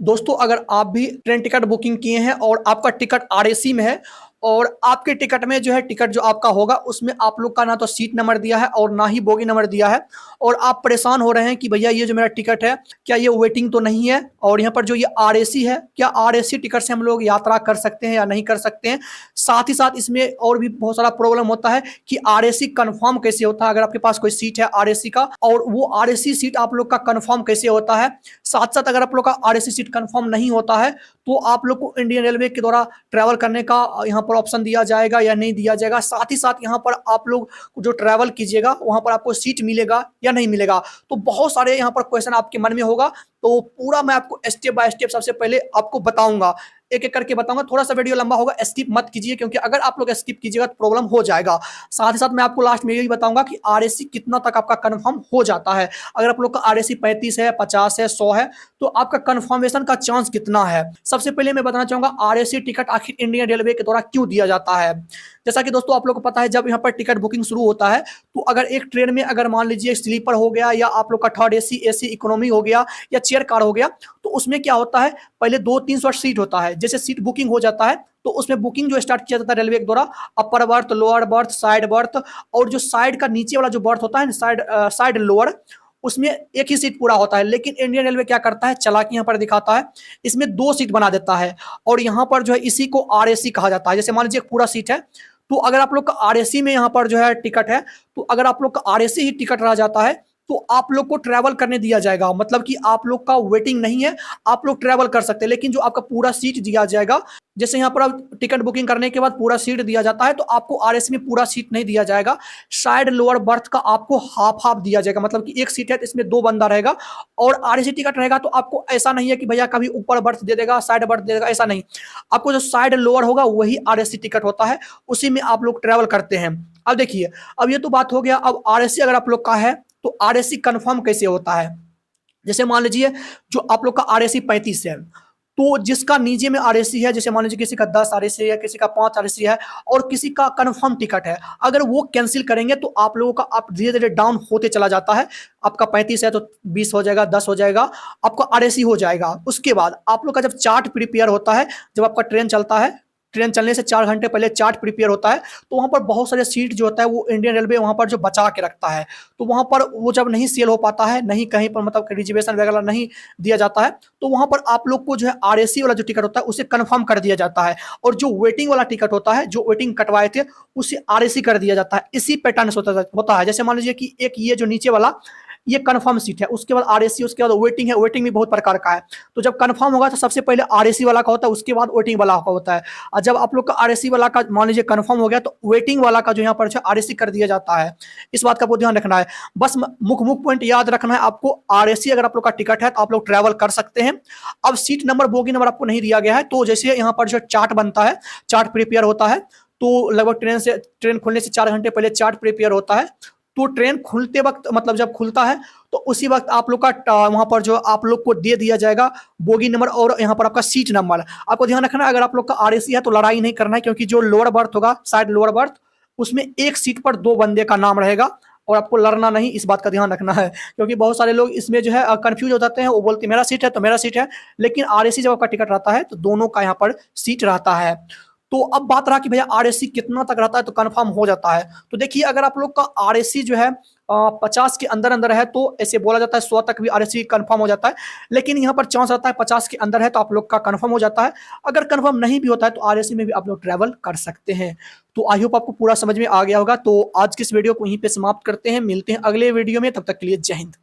दोस्तों अगर आप भी ट्रेन टिकट बुकिंग किए हैं और आपका टिकट आरएसी में है और आपके टिकट में जो है टिकट जो आपका होगा उसमें आप लोग का ना तो सीट नंबर दिया है और ना ही बोगी नंबर दिया है और आप परेशान हो रहे हैं कि भैया ये जो मेरा टिकट है क्या ये वेटिंग तो नहीं है और यहाँ पर जो ये आरएसी है क्या आरएसी टिकट से हम लोग यात्रा कर सकते हैं या नहीं कर सकते हैं। साथ ही साथ इसमें और भी बहुत सारा प्रॉब्लम होता है कि आरएसी कंफर्म कैसे होता है अगर आपके पास कोई सीट है आरएसी का और वो आरएसी सीट आप लोग का कंफर्म कैसे होता है। साथ साथ अगर आप लोग का आरएसी सीट कंफर्म नहीं होता है तो आप लोग को इंडियन रेलवे के द्वारा ट्रैवल करने का यहाँ पर ऑप्शन दिया जाएगा या नहीं दिया जाएगा। साथ ही साथ यहाँ पर आप लोग जो ट्रैवल कीजिएगा वहां पर आपको सीट मिलेगा या नहीं मिलेगा। तो बहुत सारे यहाँ पर क्वेश्चन आपके मन में होगा तो पूरा मैं आपको स्टेप बाय स्टेप सबसे पहले आपको बताऊंगा, एक एक करके बताऊंगा। थोड़ा सा वीडियो लंबा होगा, स्किप मत कीजिए क्योंकि अगर आप लोग स्किप कीजिएगा तो प्रॉब्लम हो जाएगा। साथ ही साथ मैं आपको लास्ट में यही बताऊंगा कि आरएसी कितना तक आपका कंफर्म हो जाता है। अगर आप लोग का आरएसी 35 है, 50 है, 100 है तो आपका कंफर्मेशन का चांस कितना है। सबसे पहले मैं बताना चाहूंगा आरएसी टिकट आखिर इंडियन रेलवे के द्वारा क्यों दिया जाता है। जैसा कि दोस्तों आप लोग को पता है जब यहाँ पर टिकट बुकिंग शुरू होता है तो अगर एक ट्रेन में अगर मान लीजिए स्लीपर हो गया या आप लोग का थर्ड एसी, एसी इकोनॉमी हो गया या चेयर कार हो गया तो उसमें क्या होता है पहले 2-3 सीट होता है। जैसे सीट बुकिंग हो जाता है तो उसमें बुकिंग जो स्टार्ट किया जाता है रेलवे के द्वारा upper berth, lower berth, side birth और जो साइड का नीचे वाला जो बर्थ होता है साइड लोअर उसमें एक ही सीट पूरा होता है। लेकिन इंडियन रेलवे क्या करता है चालाकी यहाँ पर दिखाता है, इसमें 2 सीट बना देता है और यहाँ पर जो है इसी को आरएसी कहा जाता है। जैसे मान लीजिए पूरा सीट है तो अगर आप लोग का आरएसी में यहाँ पर जो है टिकट है तो अगर आप लोग का आरएसी ही टिकट रह जाता है तो आप लोग को ट्रैवल करने दिया जाएगा, मतलब कि आप लोग का वेटिंग नहीं है, आप लोग ट्रैवल कर सकते हैं। लेकिन जो आपका पूरा सीट दिया जाएगा, जैसे यहाँ पर आप टिकट बुकिंग करने के बाद पूरा सीट दिया जाता है तो आपको आरएसी में पूरा सीट नहीं दिया जाएगा। साइड लोअर बर्थ का आपको हाफ हाफ दिया जाएगा, मतलब कि एक सीट है तो इसमें 2 बंदा रहेगा और आरएसी टिकट रहेगा तो आपको ऐसा नहीं है कि भैया कभी ऊपर बर्थ दे देगा, साइड बर्थ दे देगा, ऐसा नहीं। आपको जो साइड लोअर होगा वही आरएसी टिकट होता है, उसी में आप लोग ट्रैवल करते हैं। अब देखिए, अब ये तो बात हो गया। अब आरएसी अगर आप लोग का है तो आरएसी कंफर्म कैसे होता है। जैसे मान लीजिए जो आप लोग का आरएसी 35 है तो जिसका नीचे में आरएसी है, जैसे मान लीजिए किसी का 10 आरएसी है, किसी का 5 आरएसी है और किसी का कंफर्म टिकट है, अगर वो कैंसिल करेंगे तो आप लोगों का आप धीरे धीरे डाउन होते चला जाता है। आपका 35 है तो 20 हो जाएगा, 10 हो जाएगा, आपका आरएसी हो जाएगा। उसके बाद आप लोग का जब चार्ट प्रिपेयर होता है, जब आपका ट्रेन चलता है, ट्रेन चलने से 4 घंटे पहले चार्ट प्रिपेयर होता है तो वहां पर बहुत सारे सीट जो होता है वो इंडियन रेलवे वहां पर जो बचा के रखता है। तो वहां पर वो जब नहीं सेल हो पाता है, नहीं कहीं पर मतलब रिजर्वेशन वगैरह नहीं दिया जाता है तो वहां पर आप लोग को जो है आरएसी वाला जो टिकट होता है उसे कंफर्म कर दिया जाता है और जो वेटिंग वाला टिकट होता है, जो वेटिंग कटवाए थे उसे आरएसी कर दिया जाता है। इसी पैटर्न से होता है। जैसे मान लीजिए कि एक ये जो नीचे वाला ये कंफर्म सीट है, उसके बाद आरएसी, उसके बाद वेटिंग है। वेटिंग भी बहुत प्रकार का है, तो जब कंफर्म होगा तो सबसे पहले आरएसी वाला का होता है, उसके बाद वेटिंग वाला का होता है। और जब आप लोग का आरएसी वाला का मान लीजिए कंफर्म हो गया तो वेटिंग वाला का जो यहाँ पर आरएसी कर दिया जाता है। इस बात का बहुत ध्यान रखना है। बस मुख्य पॉइंट याद रखना है आपको, आरएसी अगर आप लोग का टिकट है तो आप लोग ट्रैवल कर सकते हैं। अब सीट नंबर, बोगी नंबर आपको नहीं दिया गया है तो जैसे यहाँ पर जो चार्ट बनता है, चार्ट प्रिपेयर होता है तो लगभग ट्रेन खुलने से 4 घंटे पहले चार्ट प्रिपेयर होता है। तो ट्रेन खुलते वक्त, मतलब जब खुलता है तो उसी वक्त आप लोग का वहां पर जो आप लोग को दे दिया जाएगा बोगी नंबर और यहाँ पर आपका सीट नंबर। आपको ध्यान रखना है अगर आप लोग का आरएसी है तो लड़ाई नहीं करना है क्योंकि जो लोअर बर्थ होगा, साइड लोअर बर्थ, उसमें एक सीट पर 2 बंदे का नाम रहेगा और आपको लड़ना नहीं, इस बात का ध्यान रखना है। क्योंकि बहुत सारे लोग इसमें जो है कंफ्यूज हो जाते हैं, वो बोलते हैं मेरा सीट है तो मेरा सीट है, लेकिन आरएसी जब आपका टिकट रहता है तो दोनों का यहाँ पर सीट रहता है। तो अब बात रहा कि भैया आरएसी कितना तक रहता है तो कंफर्म हो जाता है। तो देखिए अगर आप लोग का आरएसी जो है 50 के अंदर अंदर है तो ऐसे बोला जाता है 100 तक भी आरएसी कंफर्म हो जाता है। लेकिन यहाँ पर चांस रहता है 50 के अंदर है तो आप लोग का कंफर्म हो जाता है। अगर कंफर्म नहीं भी होता है तो आरएसी में भी आप लोग ट्रैवल कर सकते हैं। तो आई होप आपको पूरा समझ में आ गया होगा। तो आज की इस वीडियो को यहीं पे समाप्त करते हैं, मिलते हैं अगले वीडियो में, तब तक के लिए जय हिंद।